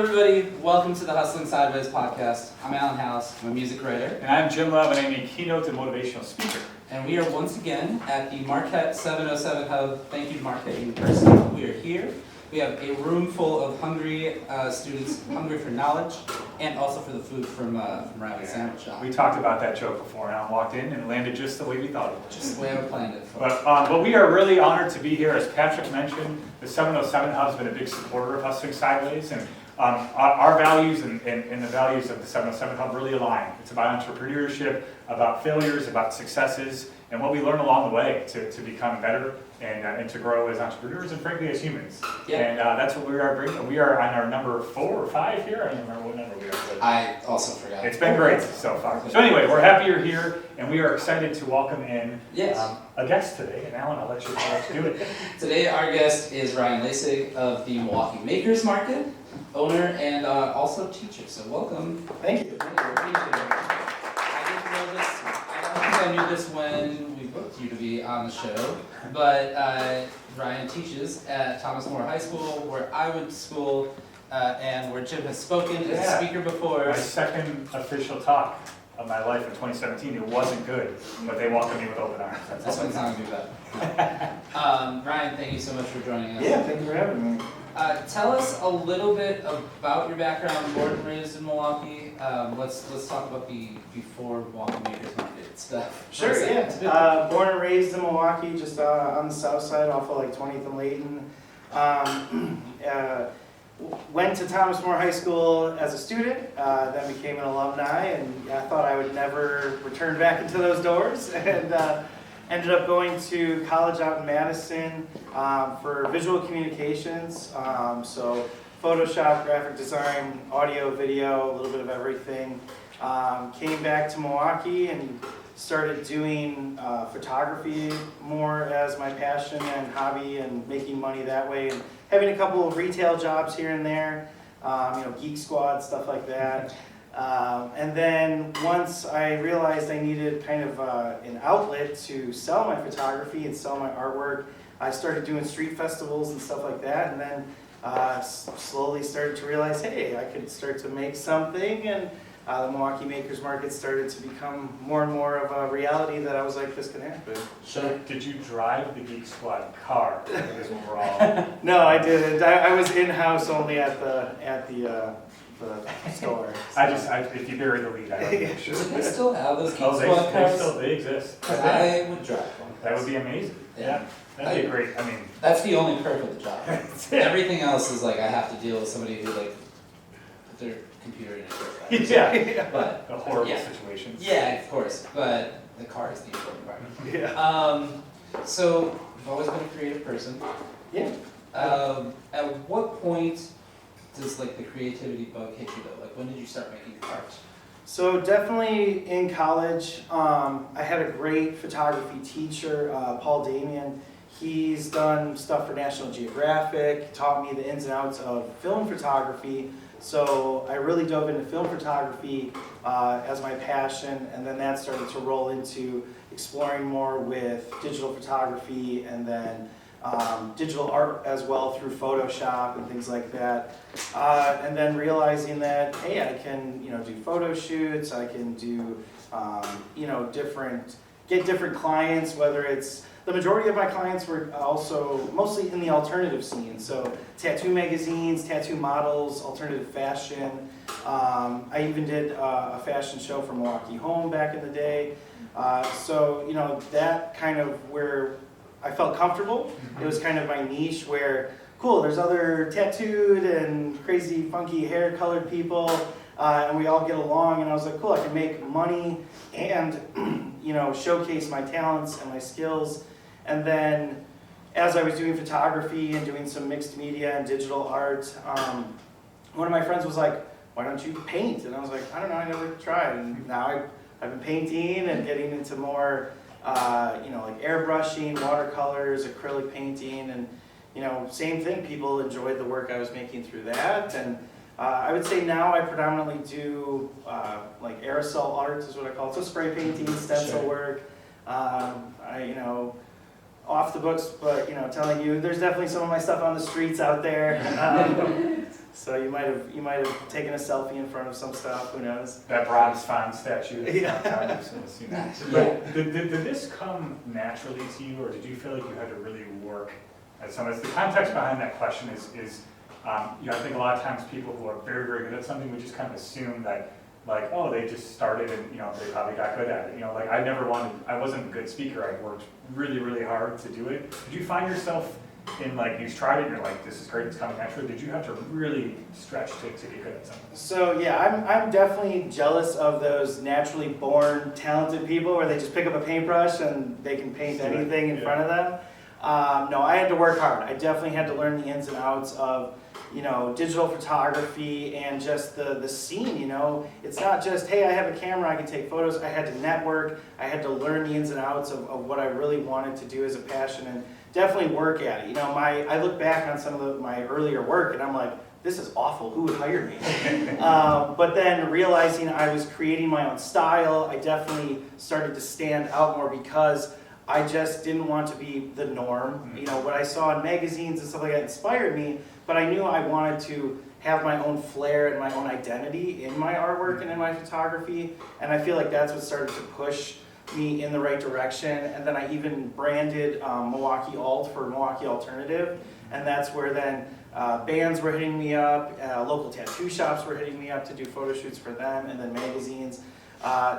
everybody, welcome to the Hustling Sideways podcast. I'm Alan Halas, I'm a music writer. And I'm Jim Love, and I'm a keynote and motivational speaker. And we are once again at the Marquette 707 Hub. Thank you to Marquette University. We are here. We have a room full of hungry students, hungry for knowledge, and also for the food from Riley's Sandwich Shop. We talked about that joke before, and Alan walked in and it landed just the way we thought it would. Just the way I planned it. But we are really honored to be here. As Patrick mentioned, the 707 Hub has been a big supporter of Hustling Sideways, and our values and the values of the 707 Hub really align. It's about entrepreneurship, about failures, about successes, and what we learn along the way to become better and to grow as entrepreneurs and frankly as humans. Yeah. And that's what we are bringing. We are on our number 4 or 5 here. I don't remember what number we are. But I also forgot. It's been great so far. So anyway, we're happy you're here, and we are excited to welcome in a guest today. And Alan, I'll let you do it. Today our guest is Ryan Laessig of the Milwaukee Makers Market, owner and also teacher. So welcome. Thank you. I knew this when we booked you to be on the show, but Ryan teaches at Thomas More High School, where I went to school, and where Jim has spoken as a speaker before. My second official talk of my life in 2017. It wasn't good, but they welcomed me with open arms. That's what it's not going to be bad. Ryan, thank you so much for joining us. Yeah, thank you for having me. Tell us a little bit about your background, born and raised in Milwaukee. Let's talk about the before Milwaukee Makers Market stuff. Sure, yeah. Born and raised in Milwaukee, just on the south side, off of like 20th and Layton. Went to Thomas More High School as a student, then became an alumni, and I thought I would never return back into those doors. And ended up going to college out in Madison for visual communications, so Photoshop, graphic design, audio, video, a little bit of everything. Came back to Milwaukee and started doing photography more as my passion and hobby, and making money that way, and having a couple of retail jobs here and there, Geek Squad, stuff like that. And then once I realized I needed kind of an outlet to sell my photography and sell my artwork, I started doing street festivals and stuff like that, and then slowly started to realize, hey, I could start to make something, and the Milwaukee Makers Market started to become more and more of a reality that I was like, this can happen. So did you drive the Geek Squad car? Because we're all... No, I didn't. I was in-house only at the store. So. If you bury the lead, I don't know. Sure. Do they still have those Geek Squad cars? They exist. I would drive one. That would be amazing. Yeah. That'd be great. I mean, that's the only perk of the job. Everything else is like I have to deal with somebody who like put their computer in a yeah. But a horrible situation. Yeah, of course. But the car is the important part. Yeah. So you've always been a creative person. Yeah. At what point does like the creativity bug hit you though? Like when did you start making art? So definitely in college, I had a great photography teacher, Paul Damian. He's done stuff for National Geographic, taught me the ins and outs of film photography. So I really dove into film photography as my passion, and then that started to roll into exploring more with digital photography, and then digital art as well through Photoshop and things like that. And then realizing that, hey, I can do photo shoots, I can do get different clients, whether it's, the majority of my clients were also mostly in the alternative scene, so tattoo magazines, tattoo models, alternative fashion. I even did a fashion show for Milwaukee Home back in the day. So that kind of where I felt comfortable. It was kind of my niche where, cool, there's other tattooed and crazy funky hair colored people, and we all get along, and I was like, cool, I can make money and showcase my talents and my skills. And then as I was doing photography and doing some mixed media and digital art, one of my friends was like, why don't you paint? And I was like, I don't know, I never tried. And now I've been painting and getting into more like airbrushing, watercolors, acrylic painting, and same thing, people enjoyed the work I was making through that. And I would say now I predominantly do like aerosol art is what I call it, so spray painting, stencil work. Off the books, but telling you there's definitely some of my stuff on the streets out there. So you might have taken a selfie in front of some stuff. Who knows? That bronze fawn statue. Yeah. But did this come naturally to you, or did you feel like you had to really work at some of this? The context behind that question is I think a lot of times people who are very, very good at something would just kind of assume that, like, oh, they just started and, they probably got good at it. Like I wasn't a good speaker. I worked really, really hard to do it. Did you find yourself in, like, you tried it and you're like, this is great, it's coming naturally? Did you have to really stretch to get good at something? So yeah, I'm definitely jealous of those naturally born talented people where they just pick up a paintbrush and they can paint anything in front of them. No, I had to work hard. I definitely had to learn the ins and outs of digital photography and just the scene. It's not just, hey, I have a camera, I can take photos. I had to network. I had to learn the ins and outs of what I really wanted to do as a passion, and definitely work at it. I look back on some of my earlier work and I'm like, this is awful, who would hire me? But then realizing I was creating my own style, I definitely started to stand out more because I just didn't want to be the norm. What I saw in magazines and stuff like that inspired me, but I knew I wanted to have my own flair and my own identity in my artwork and in my photography, and I feel like that's what started to push me in the right direction. And then I even branded Milwaukee Alt for Milwaukee Alternative, and that's where then bands were hitting me up, local tattoo shops were hitting me up to do photo shoots for them, and then magazines.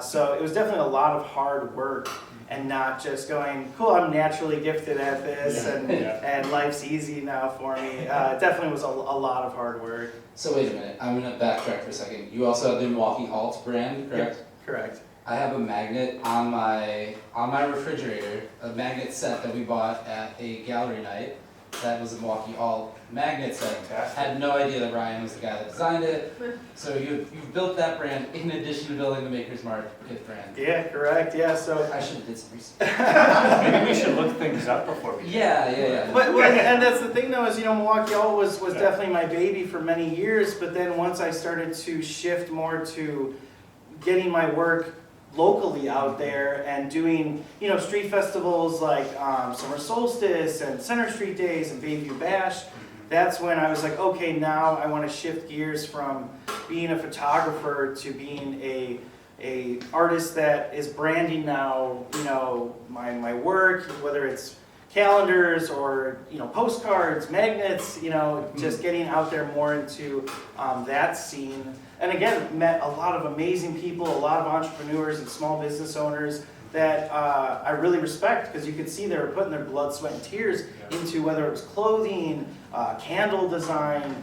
So it was definitely a lot of hard work, and not just going, cool, I'm naturally gifted at this, and life's easy now for me. It definitely was a lot of hard work. So wait a minute, I'm gonna backtrack for a second. You also have the Milwaukee Alt brand, correct? Yep, correct. I have a magnet on my refrigerator, a magnet set that we bought at a gallery night. That was a Milwaukee Alt magnet set. Fantastic. Had no idea that Ryan was the guy that designed it. So you've built that brand in addition to building the Maker's Market brand. Yeah, correct. Yeah, so I should have did some research. Maybe we should look things up before we do. Yeah. But and that's the thing though, is Milwaukee Alt was definitely my baby for many years. But then once I started to shift more to getting my work locally out there and doing street festivals like Summer Solstice and Center Street Days and Bayview Bash, that's when I was like, okay, now I want to shift gears from being a photographer to being a artist that is branding now my work, whether it's calendars or postcards, magnets, just getting out there more into that scene. And again, met a lot of amazing people, a lot of entrepreneurs and small business owners that I really respect, because you could see they were putting their blood, sweat, and tears into whether it was clothing, candle design,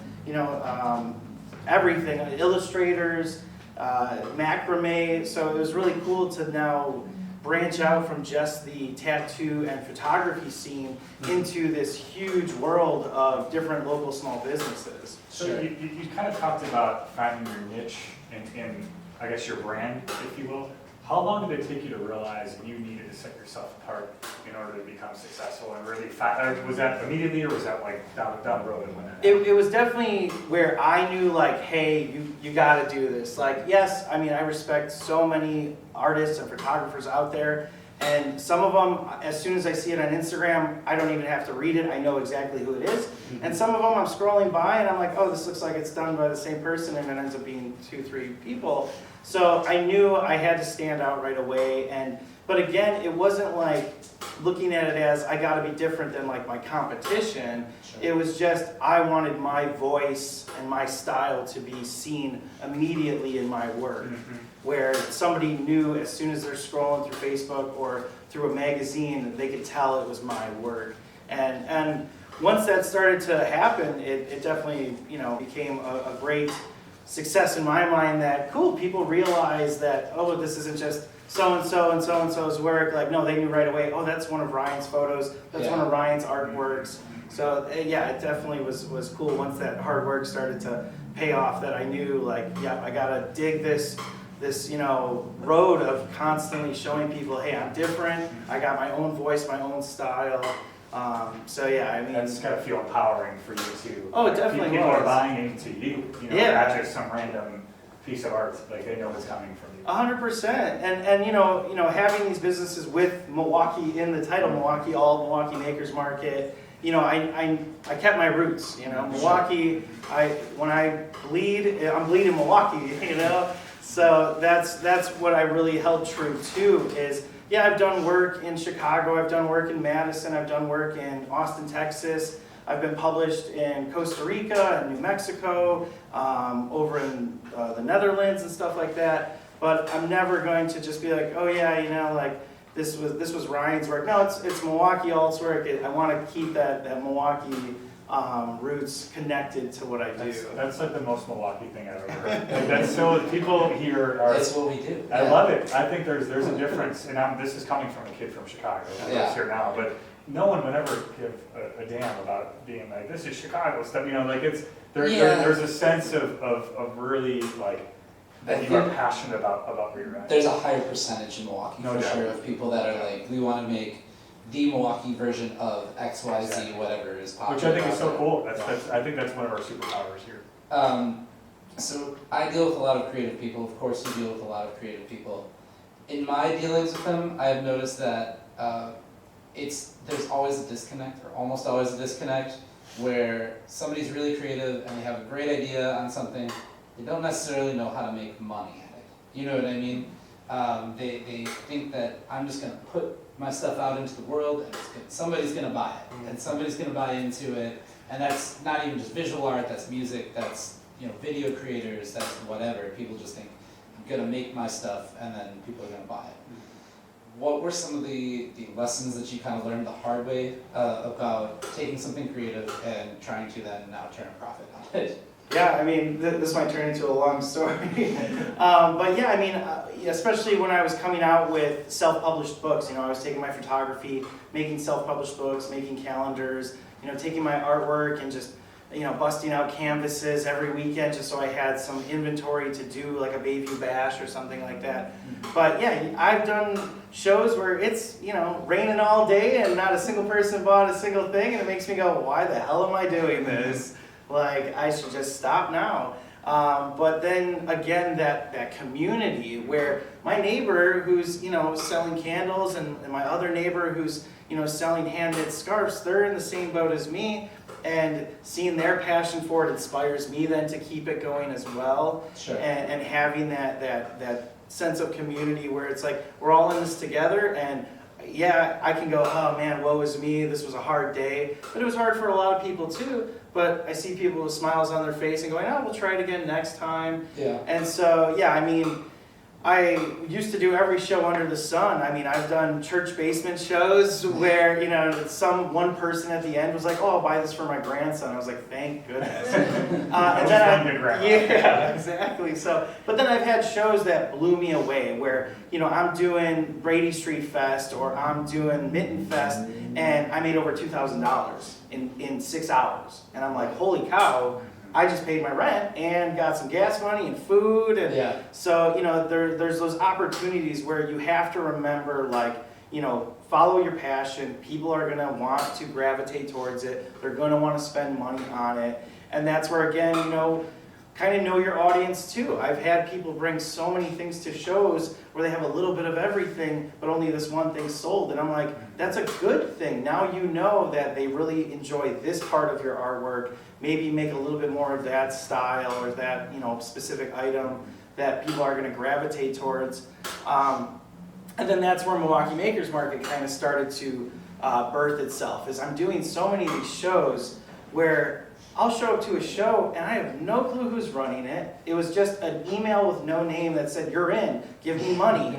everything, illustrators, macrame. So it was really cool to now branch out from just the tattoo and photography scene into this huge world of different local small businesses. So you kind of talked about finding your niche in I guess, your brand, if you will. How long did it take you to realize you needed to set yourself apart in order to become successful and really was that immediately, or was that like down the road when that happened? It was definitely where I knew, like, hey, you got to do this. Like, yes, I mean, I respect so many artists and photographers out there, and some of them, as soon as I see it on Instagram, I don't even have to read it. I know exactly who it is. And some of them I'm scrolling by and I'm like, oh, this looks like it's done by the same person, and it ends up being 2-3 people. So I knew I had to stand out right away. But again, it wasn't like looking at it as I got to be different than like my competition. Sure. It was just I wanted my voice and my style to be seen immediately in my work. Mm-hmm. Where somebody knew as soon as they're scrolling through Facebook or through a magazine, they could tell it was my work. And once that started to happen, it definitely became a great success in my mind. That cool, people realize that, oh, this isn't just so-and-so and so-and-so's work. Like, no, they knew right away, oh, that's one of Ryan's photos, that's one of Ryan's artworks. So yeah, it definitely was cool once that hard work started to pay off, that I knew, like, yeah, I gotta dig this road of constantly showing people, hey, I'm different, I got my own voice, my own style. So yeah, I mean, that's gotta feel empowering for you too. Oh, it definitely people was. are buying into you, not just some random piece of art. Like, they know it's coming from you. 100%. And having these businesses with Milwaukee in the title, Milwaukee Alt, Milwaukee Maker's Market, I kept my roots, Milwaukee, when I bleed, I'm bleeding Milwaukee, So that's what I really held true to is, yeah, I've done work in Chicago, I've done work in Madison, I've done work in Austin, Texas, I've been published in Costa Rica and New Mexico, over in the Netherlands and stuff like that, but I'm never going to just be like, oh yeah, like this was Ryan's work. No, it's Milwaukee Alt's work. I want to keep that Milwaukee roots connected to what I do. That's like the most Milwaukee thing I've ever heard. Like that's so, people here are. That's what we do. I love it. I think there's a difference, and this is coming from a kid from Chicago who lives here now, but no one would ever give a damn about being like, this is Chicago stuff, like there's a sense of really like, that you are passionate about where you're at. There's a higher percentage in Milwaukee, No for doubt. sure, of people that are like, we want to make the Milwaukee version of X, Y, Z, Exactly. whatever is popular. Which I think is so out cool. I think that's one of our superpowers here. there. So I deal with a lot of creative people. Of course, you deal with a lot of creative people. In my dealings with them, I have noticed that there's always a disconnect, or almost always a disconnect, where somebody's really creative and they have a great idea on something. They don't necessarily know how to make money at it. You know what I mean? They think that I'm just going to put my stuff out into the world and somebody's going to buy it, and somebody's going to buy into it. And that's not even just visual art, that's music, that's video creators, that's whatever. People just think, I'm going to make my stuff and then people are going to buy it. What were some of the lessons that you kind of learned the hard way about taking something creative and trying to then now turn a profit on it? Yeah, I mean, this might turn into a long story. But yeah, I mean, especially when I was coming out with self-published books, I was taking my photography, making self-published books, making calendars, taking my artwork and just, busting out canvases every weekend just so I had some inventory to do like a Bayview Bash or something like that. But yeah, I've done shows where it's, raining all day and not a single person bought a single thing, and it makes me go, why the hell am I doing this? Like, I should just stop now. But then again, that community where my neighbor who's, selling candles and my other neighbor who's, selling hand-knit scarves, they're in the same boat as me. And seeing their passion for it inspires me then to keep it going as well. Sure. And having that sense of community where it's like, we're all in this together, and yeah, I can go, oh man, woe is me, this was a hard day. But it was hard for a lot of people too. But I see people with smiles on their face and going, oh, we'll try it again next time. Yeah. And so, yeah, I mean, I used to do every show under the sun. I mean, I've done church basement shows where, one person at the end was like, oh, I'll buy this for my grandson. I was like, thank goodness. Yeah, exactly. So, but then I've had shows that blew me away where, I'm doing Brady Street Fest or I'm doing Mitten Fest, and I made over $2,000 in 6 hours. And I'm like, holy cow. I just paid my rent and got some gas money and food, and so there's those opportunities where you have to remember, like, follow your passion. People are gonna want to gravitate towards it. They're gonna want to spend money on it, and that's where again, kind of know your audience too. I've had people bring so many things to shows where they have a little bit of everything, but only this one thing sold, and I'm like, that's a good thing. Now you know that they really enjoy this part of your artwork. Maybe make a little bit more of that style or that specific item that people are going to gravitate towards. And then that's where Milwaukee Makers Market kind of started to birth itself. Is I'm doing so many of these shows where I'll show up to a show and I have no clue who's running it. It was just an email with no name that said, you're in, give me money.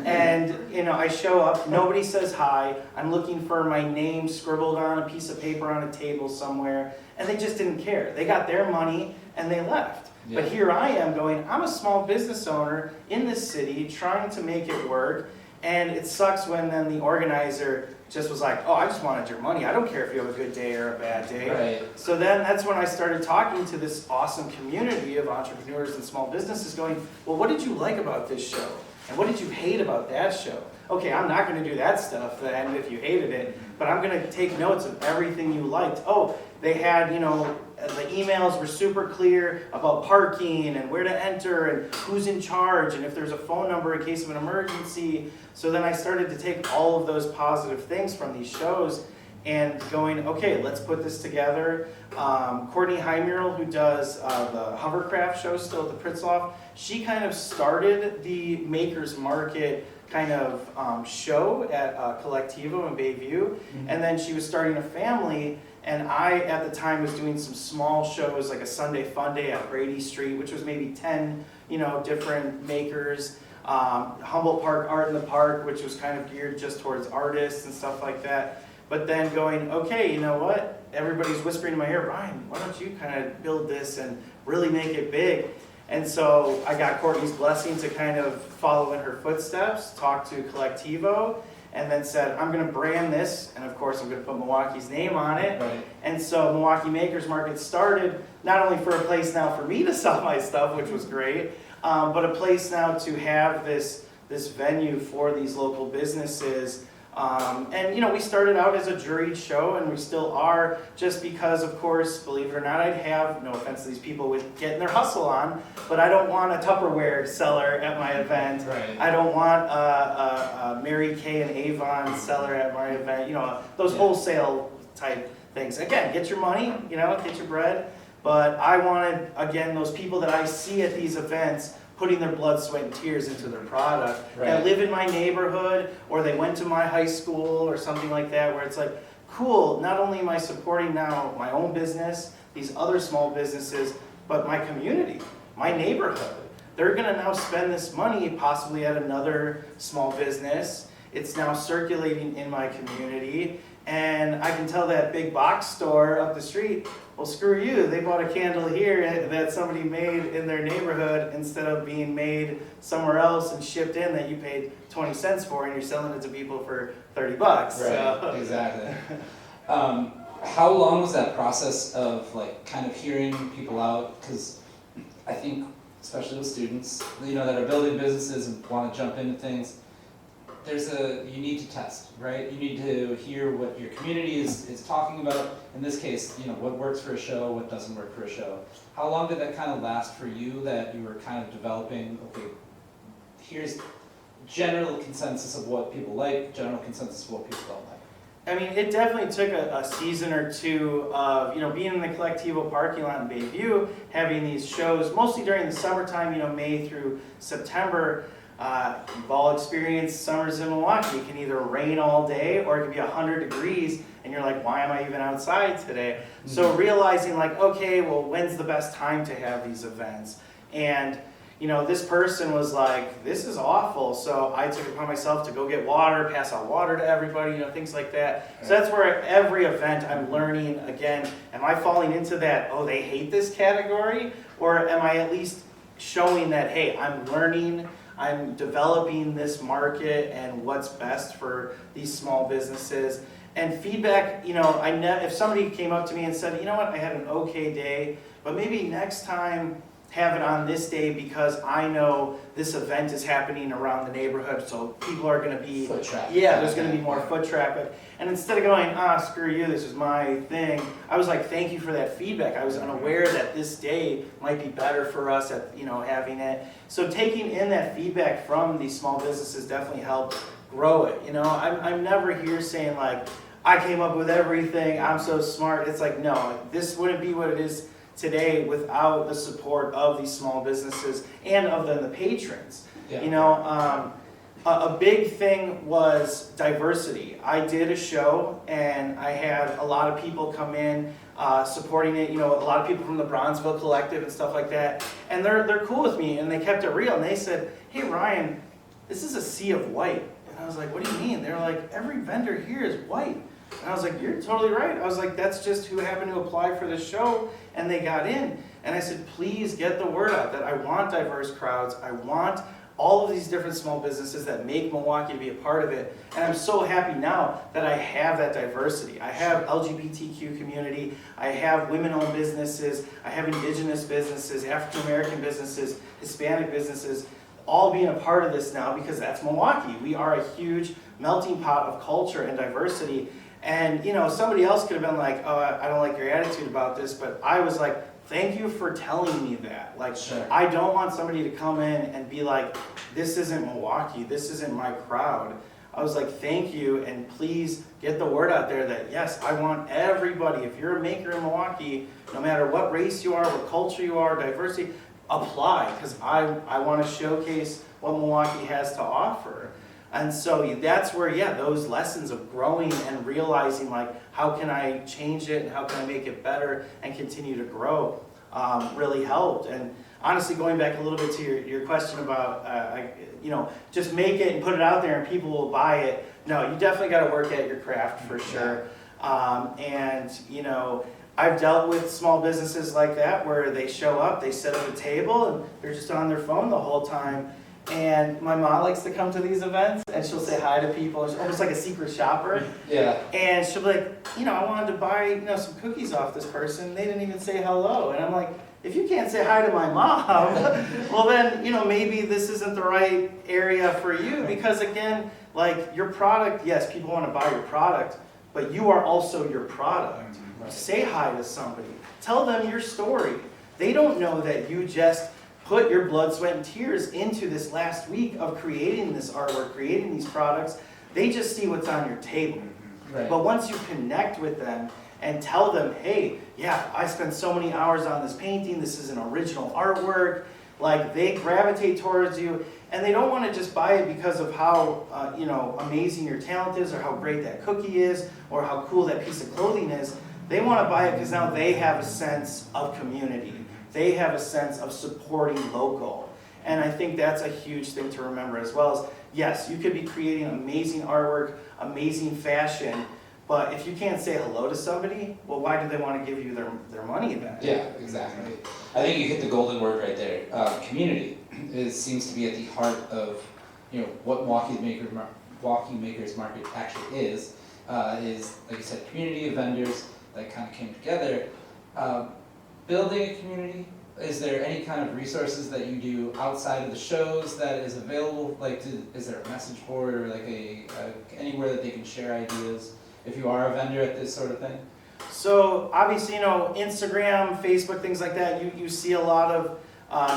And I show up, nobody says hi. I'm looking for my name scribbled on a piece of paper on a table somewhere, and they just didn't care. They got their money and they left. Yeah. But here I am going, I'm a small business owner in this city trying to make it work, and it sucks when then the organizer just was like, oh, I just wanted your money. I don't care if you have a good day or a bad day. Right. So then that's when I started talking to this awesome community of entrepreneurs and small businesses going, well, what did you like about this show? And what did you hate about that show? Okay, I'm not going to do that stuff then if you hated it, but I'm going to take notes of everything you liked. Oh, they had, the emails were super clear about parking and where to enter and who's in charge and if there's a phone number in case of an emergency. So then I started to take all of those positive things from these shows and going, okay, let's put this together. Courtney Heimural, who does the hovercraft show still at the Pritzloff, she kind of started the Makers Market kind of show at Collectivo in Bayview, and then she was starting a family, and I, at the time, was doing some small shows, like a Sunday Fun Day at Brady Street, which was maybe 10, different makers. Humboldt Park Art in the Park, which was kind of geared just towards artists and stuff like that. But then going, okay, you know what? Everybody's whispering in my ear, Ryan, why don't you kind of build this and really make it big? And so I got Courtney's blessing to kind of follow in her footsteps, talk to Collectivo, and then said, I'm going to brand this, and of course I'm going to put Milwaukee's name on it. Right. And so Milwaukee Makers Market started not only for a place now for me to sell my stuff, which was great, but a place now to have this venue for these local businesses. And we started out as a juried show, and we still are, just because, of course, believe it or not, I'd have, no offense to these people with getting their hustle on, but I don't want a Tupperware seller at my event. Right. I don't want a Mary Kay and Avon seller at my event, those wholesale type things. Again, get your money, get your bread, but I wanted, again, those people that I see at these events putting their blood, sweat, and tears into their product, that live in my neighborhood, or they went to my high school or something like that, where it's like, cool, not only am I supporting now my own business, these other small businesses, but my community, my neighborhood. They're gonna now spend this money possibly at another small business. It's now circulating in my community, and I can tell that big box store up the street, well, screw you, they bought a candle here that somebody made in their neighborhood instead of being made somewhere else and shipped in that you paid 20 cents for, and you're selling it to people for 30 bucks. Right, So. exactly. How long was that process of kind of hearing people out? Because I think, especially with students, that are building businesses and want to jump into things, you need to test, right? You need to hear what your community is talking about. In this case, what works for a show, what doesn't work for a show. How long did that kind of last for you, that you were kind of developing, okay, here's general consensus of what people like, general consensus of what people don't like? I mean, it definitely took a season or two of, being in the Collectivo parking lot in Bayview, having these shows, mostly during the summertime, May through September. You've all experienced summers in Milwaukee. It can either rain all day or it can be 100 degrees and you're like, why am I even outside today? Mm-hmm. So realizing okay, well, when's the best time to have these events? And this person was like, this is awful. So I took it upon myself to go get water, pass out water to everybody, things like that. Right. So that's where every event I'm learning, again, am I falling into that, oh, they hate this category? Or am I at least showing that, hey, I'm learning, I'm developing this market and what's best for these small businesses. And feedback, if somebody came up to me and said, you know what, I had an okay day, but maybe next time have it on this day because I know this event is happening around the neighborhood, so people are going to be foot traffic. Yeah, there's going to be more foot trappic. And instead of going, screw you, this is my thing, I was like, thank you for that feedback. I was unaware that this day might be better for us at having it. So taking in that feedback from these small businesses definitely helped grow it. I'm never here saying I came up with everything, I'm so smart. It's like, no, this wouldn't be what it is today without the support of these small businesses and of the patrons. Yeah. A big thing was diversity. I did a show and I had a lot of people come in supporting it, a lot of people from the Bronzeville Collective and stuff like that, and they're cool with me and they kept it real and they said, hey Ryan, this is a sea of white. And I was like, what do you mean? They're like, every vendor here is white. And I was like, you're totally right. I was like, that's just who happened to apply for the show and they got in. And I said, please get the word out that I want diverse crowds. I want all of these different small businesses that make Milwaukee to be a part of it. And I'm so happy now that I have that diversity. I have LGBTQ community, I have women-owned businesses, I have indigenous businesses, African-American businesses, Hispanic businesses, all being a part of this now because that's Milwaukee. We are a huge melting pot of culture and diversity. And somebody else could have been like, oh, I don't like your attitude about this, but I was like, thank you for telling me that. Sure. I don't want somebody to come in and be like, this isn't Milwaukee, this isn't my crowd. I was like, thank you, and please get the word out there that yes, I want everybody, if you're a maker in Milwaukee, no matter what race you are, what culture you are, diversity, apply, because I want to showcase what Milwaukee has to offer. And so that's where, yeah, those lessons of growing and realizing, like, how can I change it and how can I make it better and continue to grow really helped. And honestly, going back a little bit to your question about, just make it and put it out there and people will buy it. No, you definitely got to work at your craft for sure. I've dealt with small businesses like that where they show up, they set up a table, and they're just on their phone the whole time. And my mom likes to come to these events, and she'll say hi to people, almost like a secret shopper. Yeah. And she'll be like, I wanted to buy, some cookies off this person. They didn't even say hello. And I'm like, if you can't say hi to my mom, well then, maybe this isn't the right area for you. Because again, like your product, yes, people want to buy your product, but you are also your product. Right. Say hi to somebody. Tell them your story. They don't know that you just put your blood, sweat, and tears into this last week of creating this artwork, creating these products. They just see what's on your table. Right. But once you connect with them and tell them, hey, yeah, I spent so many hours on this painting, this is an original artwork, like they gravitate towards you, and they don't want to just buy it because of how amazing your talent is, or how great that cookie is, or how cool that piece of clothing is. They want to buy it because now they have a sense of community. They have a sense of supporting local. And I think that's a huge thing to remember as well. As yes, you could be creating amazing artwork, amazing fashion, but if you can't say hello to somebody, well, why do they want to give you their money then? Yeah, exactly. I think you hit the golden word right there. Community seems to be at the heart of what Milwaukee Makers Market actually is like you said, community of vendors that kind of came together. Building a community, is there any kind of resources that you do outside of the shows that is available? Like, is there a message board or like anywhere that they can share ideas if you are a vendor at this sort of thing? So obviously, Instagram, Facebook, things like that, you see a lot of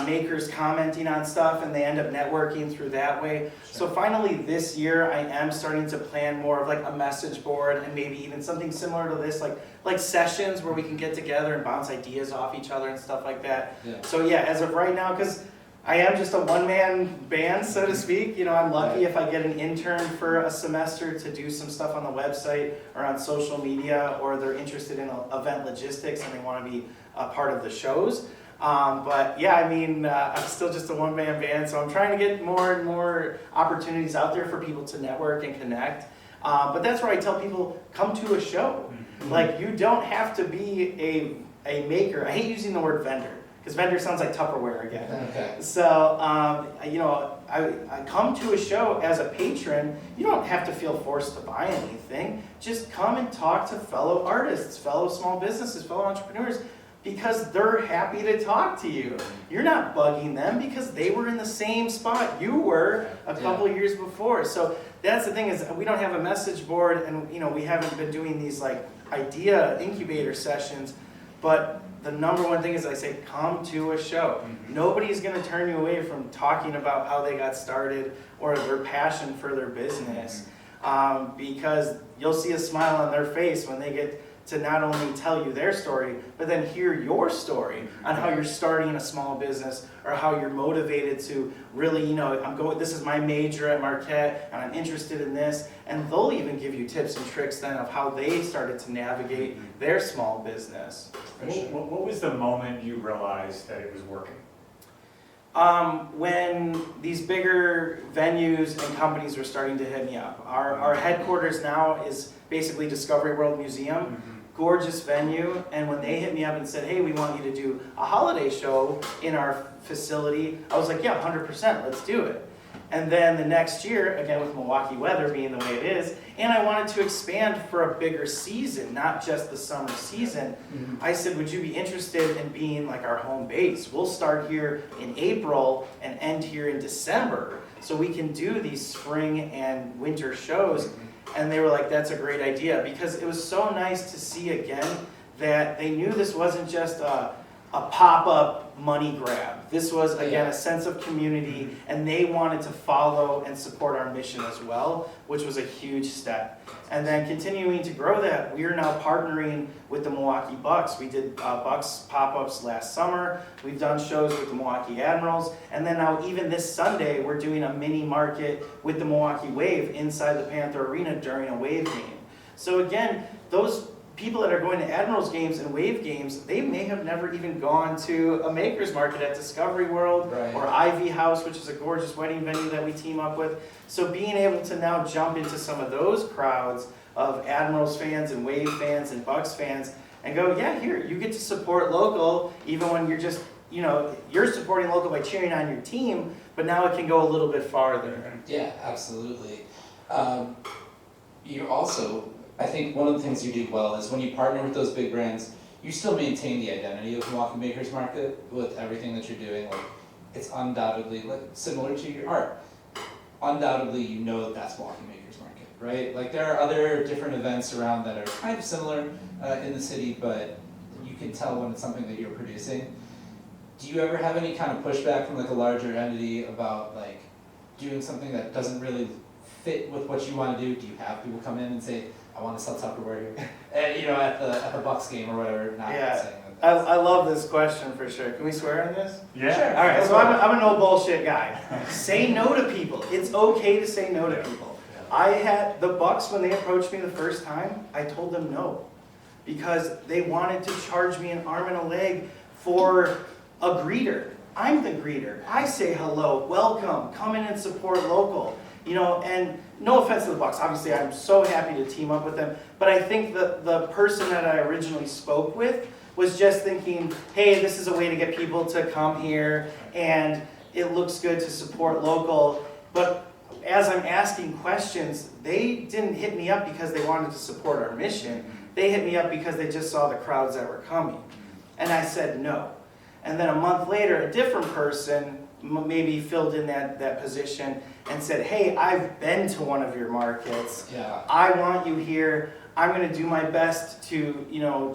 makers commenting on stuff and they end up networking through that way. Sure. So finally this year I am starting to plan more of like a message board and maybe even something similar to this, like sessions where we can get together and bounce ideas off each other and stuff like that. Yeah. So yeah, as of right now, because I am just a one-man band, so to speak. I'm lucky if I get an intern for a semester to do some stuff on the website or on social media, or they're interested in event logistics and they want to be a part of the shows. But yeah, I'm still just a one-man band, so I'm trying to get more and more opportunities out there for people to network and connect. But that's where I tell people, come to a show. Mm-hmm. Like, you don't have to be a maker. I hate using the word vendor, because vendor sounds like Tupperware again. Okay. So, I come to a show as a patron. You don't have to feel forced to buy anything. Just come and talk to fellow artists, fellow small businesses, fellow entrepreneurs, because they're happy to talk to you. You're not bugging them because they were in the same spot you were a couple of years before. So that's the thing, is we don't have a message board, and we haven't been doing these like idea incubator sessions, but the number one thing is I say, come to a show. Mm-hmm. Nobody's going to turn you away from talking about how they got started or their passion for their business, because you'll see a smile on their face when they get to not only tell you their story, but then hear your story on how you're starting a small business, or how you're motivated to really, this is my major at Marquette and I'm interested in this, and they'll even give you tips and tricks then of how they started to navigate their small business. What was the moment you realized that it was working? When these bigger venues and companies were starting to hit me up. Our headquarters now is basically Discovery World Museum. Mm-hmm. Gorgeous venue, and when they hit me up and said, hey, we want you to do a holiday show in our facility, I was like, yeah, 100%, let's do it. And then the next year, again with Milwaukee weather being the way it is, and I wanted to expand for a bigger season, not just the summer season, I said, would you be interested in being like our home base? We'll start here in April and end here in December, so we can do these spring and winter shows. And they were like, that's a great idea, because it was so nice to see again that they knew this wasn't just a pop-up money grab. This was, again, a sense of community, and they wanted to follow and support our mission as well, which was a huge step. And then continuing to grow that, we are now partnering with the Milwaukee Bucks. We did Bucks pop-ups last summer. We've done shows with the Milwaukee Admirals. And then now even this Sunday, we're doing a mini market with the Milwaukee Wave inside the Panther Arena during a Wave game. So again, those people that are going to Admirals games and Wave games, they may have never even gone to a Maker's Market at Discovery World or Ivy House, which is a gorgeous wedding venue that we team up with. So being able to now jump into some of those crowds of Admirals fans and Wave fans and Bucks fans and go, yeah, here, you get to support local even when you're just, you're supporting local by cheering on your team, but now it can go a little bit farther. Yeah, absolutely. You also, I think one of the things you do well is when you partner with those big brands, you still maintain the identity of Milwaukee Makers Market with everything that you're doing. Like, it's undoubtedly similar to your art. Undoubtedly, that's Milwaukee Makers Market, right? Like, there are other different events around that are kind of similar in the city, but you can tell when it's something that you're producing. Do you ever have any kind of pushback from a larger entity about doing something that doesn't really fit with what you want to do? Do you have people come in and say, I want to sell Tupperware here, and, at the Bucks game or whatever? Not saying that. I love this question for sure. Can we swear on this? Yeah. Sure. All right, so I'm a no bullshit guy. Say no to people. It's okay to say no to people. I had the Bucks, when they approached me the first time, I told them no, because they wanted to charge me an arm and a leg for a greeter. I'm the greeter. I say hello, welcome, come in and support local. And no offense to the Bucks, obviously I'm so happy to team up with them, but I think the person that I originally spoke with was just thinking, hey, this is a way to get people to come here, and it looks good to support local. But as I'm asking questions, they didn't hit me up because they wanted to support our mission. They hit me up because they just saw the crowds that were coming. And I said no. And then a month later, a different person maybe filled in that position and said, hey, I've been to one of your markets. Yeah. I want you here. I'm going to do my best to,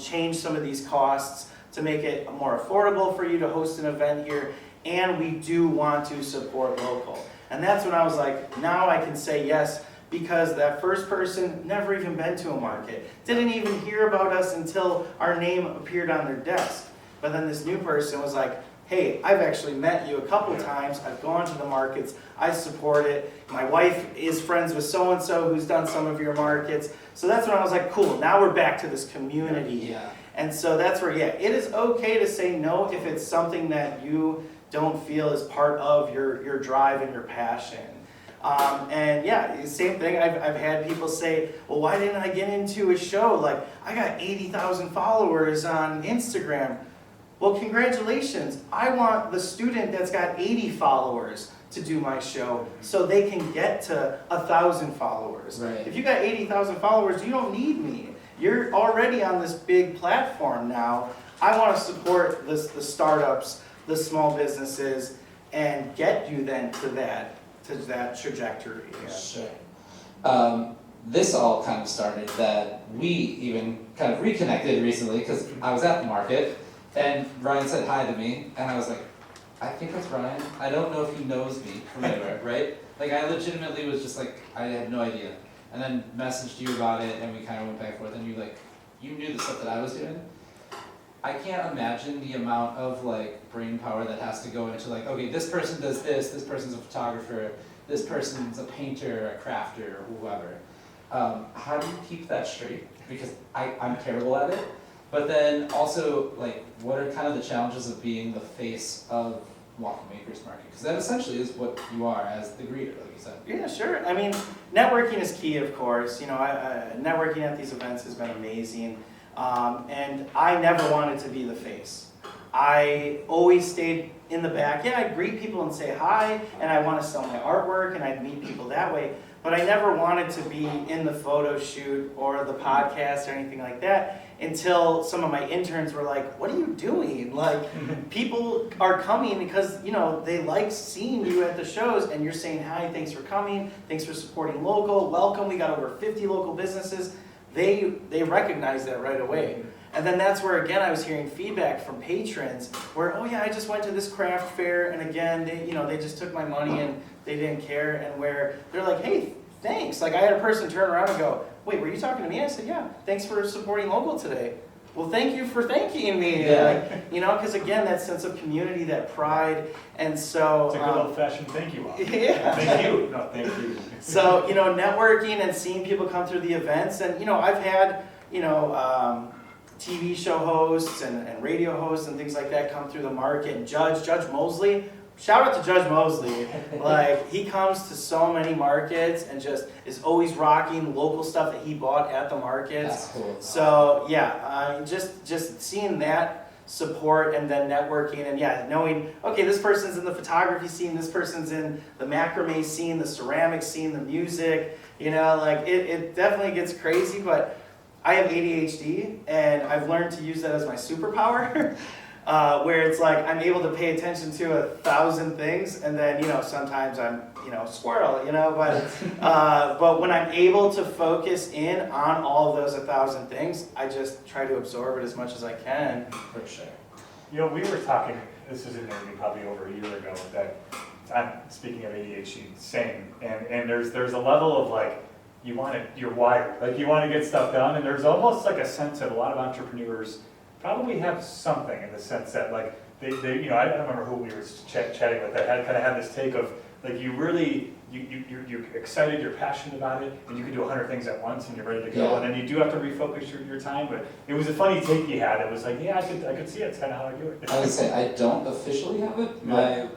change some of these costs to make it more affordable for you to host an event here. And we do want to support local. And that's when I was like, now I can say yes, because that first person never even been to a market, didn't even hear about us until our name appeared on their desk. But then this new person was like, hey, I've actually met you a couple times, I've gone to the markets, I support it, my wife is friends with so-and-so who's done some of your markets. So that's when I was like, cool, now we're back to this community. Yeah. And so that's where, it is okay to say no if it's something that you don't feel is part of your drive and your passion. Same thing, I've had people say, well, why didn't I get into a show? Like, I got 80,000 followers on Instagram. Well, congratulations. I want the student that's got 80 followers to do my show so they can get to 1,000 followers. Right. If you got 80,000 followers, you don't need me. You're already on this big platform now. I want to support the startups, the small businesses, and get you then to that trajectory. Yeah. Sure. This all kind of started that we even kind of reconnected recently because I was at the market. And Ryan said hi to me, and I was like, I think that's Ryan. I don't know if he knows me from anywhere, right? I legitimately was just like, I had no idea. And then messaged you about it, and we kind of went back and forth, and you knew the stuff that I was doing. I can't imagine the amount of brain power that has to go into okay, this person does this person's a photographer, this person's a painter, a crafter, or whoever. How do you keep that straight? Because I'm terrible at it. But then also, what are kind of the challenges of being the face of Milwaukee Makers Market? Because that essentially is what you are as the greeter, like you said. Yeah, sure. I mean, networking is key, of course. Networking at these events has been amazing. And I never wanted to be the face. I always stayed in the back. Yeah, I'd greet people and say hi, and I want to sell my artwork, and I'd meet people that way. But I never wanted to be in the photo shoot or the podcast or anything like that until some of my interns were like, what are you doing? People are coming because, they like seeing you at the shows, and you're saying hi, thanks for coming, thanks for supporting local, welcome, we got over 50 local businesses. they recognize that right away. And then that's where, again, I was hearing feedback from patrons where, oh yeah, I just went to this craft fair, and again, they just took my money and they didn't care, and where they're like, hey, thanks. Like I had a person turn around and go, wait, were you talking to me? I said, yeah, thanks for supporting local today. Well, thank you for thanking me. Yeah. Like, because again, that sense of community, that pride, and so. It's a good old-fashioned thank you. Yeah. Thank you. No, thank you. So, networking and seeing people come through the events, and, I've had, TV show hosts and radio hosts and things like that come through the market. And Judge Mosley, shout out to Judge Mosley. Like, he comes to so many markets and just is always rocking local stuff that he bought at the markets. That's cool. So, yeah, just seeing that support and then networking and knowing, okay, this person's in the photography scene, this person's in the macrame scene, the ceramic scene, the music, it definitely gets crazy, but I have ADHD, and I've learned to use that as my superpower, where it's like I'm able to pay attention to 1,000 things, and then, sometimes I'm, squirrel, but when I'm able to focus in on all of those 1,000 things, I just try to absorb it as much as I can. For sure. We were talking, this was an interview probably over a year ago, that I'm speaking of ADHD, same, and there's a level of like, you're wired, like you want to get stuff done, and there's almost like a sense that a lot of entrepreneurs probably have something in the sense that like they I don't remember who we were chatting with that kind of had this take of like you're excited, you're passionate about it, and you can do 100 things at once and you're ready to go, Yeah. and then you do have to refocus your time. But it was a funny take you had. It was like, yeah, I could see it. It's kind of how I do it. I would say I don't officially have it.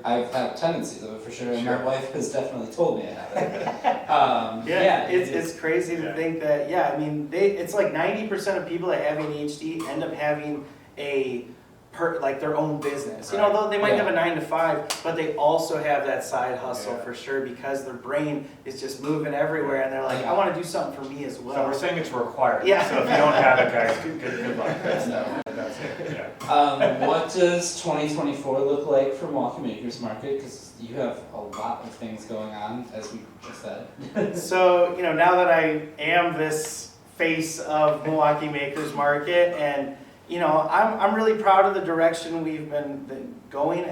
I've had tendencies of it for sure, and my wife has definitely told me I have it. It's crazy to think that, it's like 90% of people that have ADHD end up having their own business. Right. Though they might have a 9 to 5, but they also have that side hustle for sure, because their brain is just moving everywhere, and they're like, I want to do something for me as well. So we're saying it's required. Yeah. So if you don't have it, guys, good luck. That's it. Yeah. What does 2024 look like for Milwaukee Makers Market? Because you have a lot of things going on, as we just said. So, now that I am this face of Milwaukee Makers Market, and I'm really proud of the direction we've been going.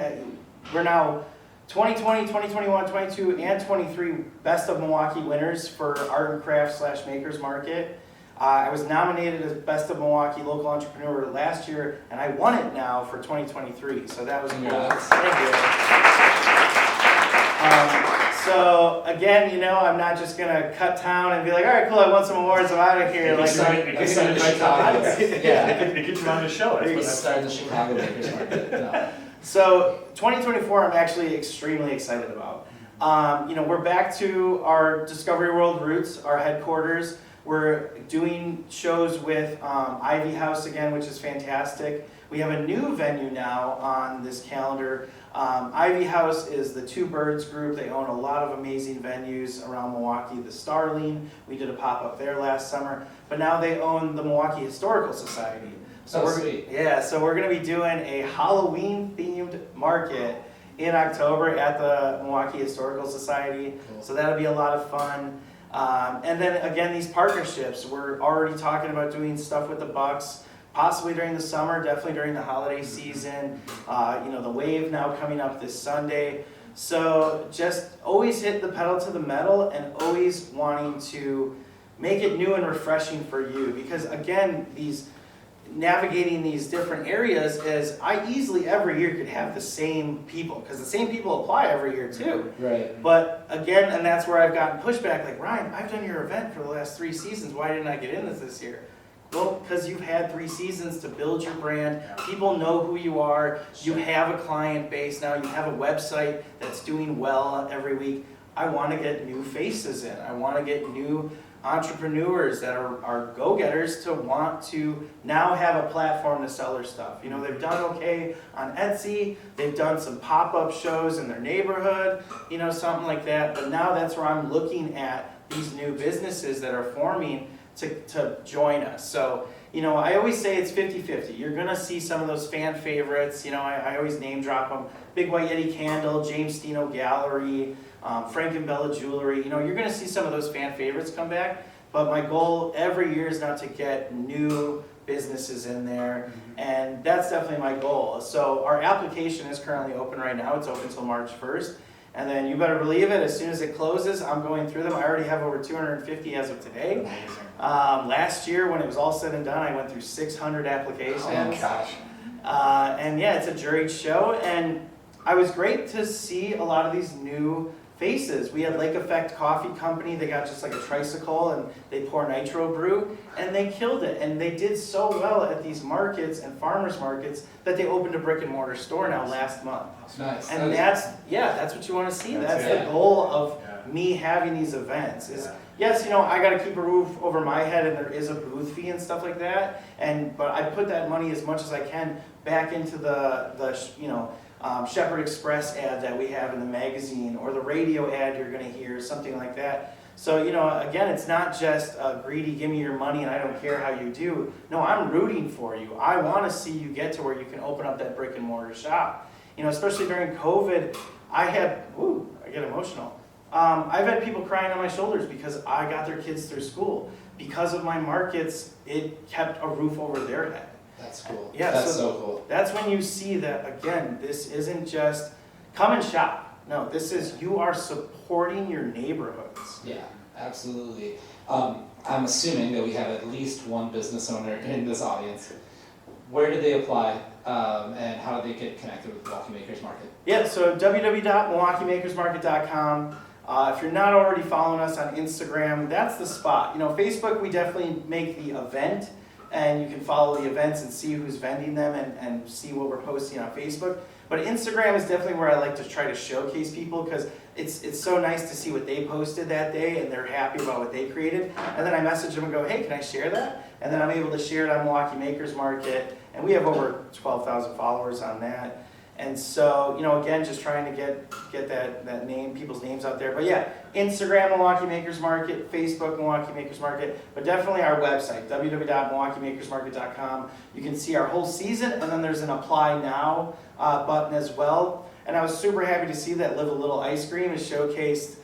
We're now 2020, 2021, 22, and 23 Best of Milwaukee winners for Art and Crafts / Makers Market. I was nominated as Best of Milwaukee Local Entrepreneur last year, and I won it now for 2023. So that was cool. Congrats. Thank you. So again, I'm not just gonna cut town and be like, all right, cool, I won some awards, I'm out of here. It gets you on the show. We started the Chicago Makers Market. No. So 2024, I'm actually extremely excited about. We're back to our Discovery World roots, our headquarters. We're doing shows with Ivy House again, which is fantastic. We have a new venue now on this calendar. Ivy House is the Two Birds group. They own a lot of amazing venues around Milwaukee. The Starling, we did a pop-up there last summer. But now they own the Milwaukee Historical Society. So sweet. So we're going to be doing a Halloween-themed market in October at the Milwaukee Historical Society. Cool. So that'll be a lot of fun. And then again, these partnerships. We're already talking about doing stuff with the Bucks. Possibly during the summer, definitely during the holiday season. The Wave now coming up this Sunday. So just always hit the pedal to the metal and always wanting to make it new and refreshing for you. Because again, navigating these different areas is, I easily every year could have the same people, because the same people apply every year too. Right. But again, and that's where I've gotten pushback, like, Ryan, I've done your event for the last 3 seasons, why didn't I get in this year? Well, because you've had 3 seasons to build your brand. People know who you are. You have a client base now. You have a website that's doing well every week. I want to get new faces in. I want to get new entrepreneurs that are go-getters to want to now have a platform to sell their stuff. They've done okay on Etsy. They've done some pop-up shows in their neighborhood, something like that. But now that's where I'm looking at these new businesses that are forming to join us. So, I always say it's 50-50. You're going to see some of those fan favorites. I always name drop them. Big White Yeti Candle, James Steno Gallery, Frank and Bella Jewelry. You're going to see some of those fan favorites come back. but my goal every year is now to get new businesses in there, and that's definitely my goal. So our application is currently open right now. It's open until March 1st. And then you better believe it, as soon as it closes, I'm going through them. I already have over 250 as of today. Amazing. Last year, when it was all said and done, I went through 600 applications. Oh gosh. And yeah, it's a juried show, and I was great to see a lot of these new faces. We had Lake Effect Coffee Company. They got just like a tricycle, and they pour nitro brew, and they killed it. And they did so well at these markets and farmers markets that they opened a brick and mortar store now last month. Nice. And that's what you want to see. That's That's the goal of me having these events. Is yes, I got to keep a roof over my head, and there is a booth fee and stuff like that. But I put that money as much as I can back into the Shepherd Express ad that we have in the magazine, or the radio ad you're going to hear, something like that. So, again, it's not just greedy, give me your money and I don't care how you do. No, I'm rooting for you. I want to see you get to where you can open up that brick and mortar shop. Especially during COVID, I get emotional. I've had people crying on my shoulders because I got their kids through school. Because of my markets, it kept a roof over their head. That's cool. Yeah, That's so cool. That's when you see that, again, this isn't just come and shop. No, this is you are supporting your neighborhoods. Yeah, absolutely. I'm assuming that we have at least one business owner in this audience. Where do they apply, and how do they get connected with Milwaukee Makers Market? Yeah, so www.milwaukeemakersmarket.com. If you're not already following us on Instagram, that's the spot. Facebook, we definitely make the event, and you can follow the events and see who's vending them and see what we're posting on Facebook. But Instagram is definitely where I like to try to showcase people, because it's so nice to see what they posted that day and they're happy about what they created. And then I message them and go, hey, can I share that? And then I'm able to share it on Milwaukee Makers Market, and we have over 12,000 followers on that. And so, again, just trying to get that name, people's names out there. But yeah, Instagram, Milwaukee Makers Market, Facebook, Milwaukee Makers Market, but definitely our website, www.milwaukeemakersmarket.com. You can see our whole season, and then there's an Apply Now button as well. And I was super happy to see that Live a Little Ice Cream is showcased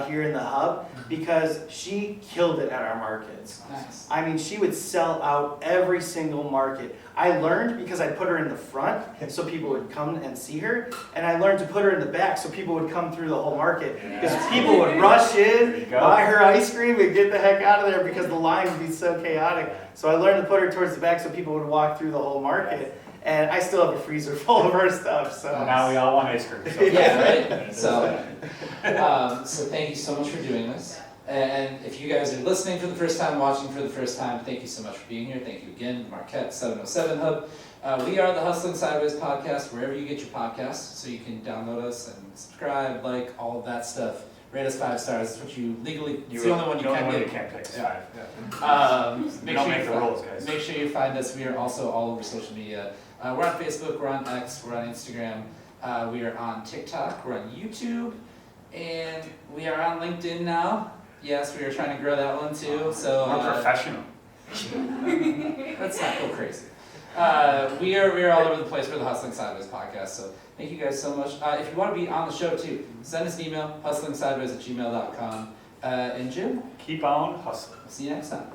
here in the hub, because she killed it at our markets. Nice. I mean, she would sell out every single market. I learned because I put her in the front so people would come and see her, and I learned to put her in the back so people would come through the whole market, because people would rush in, buy her ice cream, and get the heck out of there because the line would be so chaotic. So I learned to put her towards the back so people would walk through the whole market. And I still have a freezer full of her stuff. So well, now we all want ice cream. So. Yeah, right? So thank you so much for doing this. And if you guys are listening for the first time, watching for the first time, thank you so much for being here. Thank you again, Marquette 707 Hub. We are the Hustling Sideways podcast, wherever you get your podcasts, so you can download us and subscribe, like, all of that stuff. Rate us 5 stars. It's what you legally. It's the only one you can get. You can't pick. Yeah. Make sure you find us. We are also all over social media. We're on Facebook. We're on X. We're on Instagram. We are on TikTok. We're on YouTube, and we are on LinkedIn now. Yes, we are trying to grow that one too. So we're professional. Let's not go crazy. We are all over the place. We're the Hustling Sideways podcast. So thank you guys so much. If you want to be on the show too, send us an email, hustlingsideways@gmail.com. And Jim, keep on hustling. See you next time.